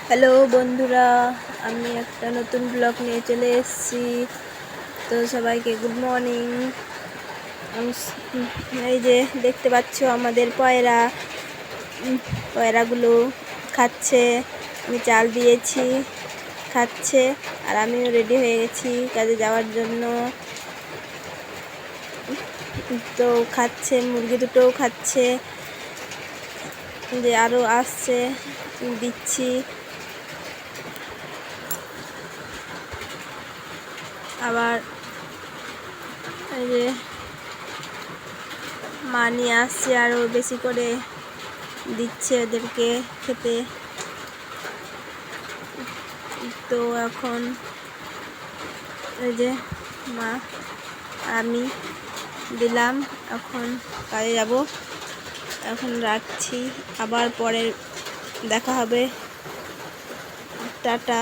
Hello বন্ধুরা, আমি একটা নতুন ব্লগ নিয়ে চলে এসেছি। তো সবাইকে গুড মর্নিং। এই যে দেখতে পাচ্ছ আমাদের পয়রাগুলো খাচ্ছে। আমি চাল দিয়েছি, খাচ্ছে। আর আমিও রেডি হয়ে গেছি কাজে যাওয়ার জন্য। তো খাচ্ছে, মুরগি দুটোও খাচ্ছে। যে আরও আসছে, দিচ্ছি। আবার এই যে মা নিয়ে আসছে, আরও বেশি করে দিচ্ছে ওদেরকে খেতে। তো এখন এই যে মা আমি দিলাম, এখন কাজে যাব। এখন রাখছি, আবার পরে দেখা হবে। টাটা।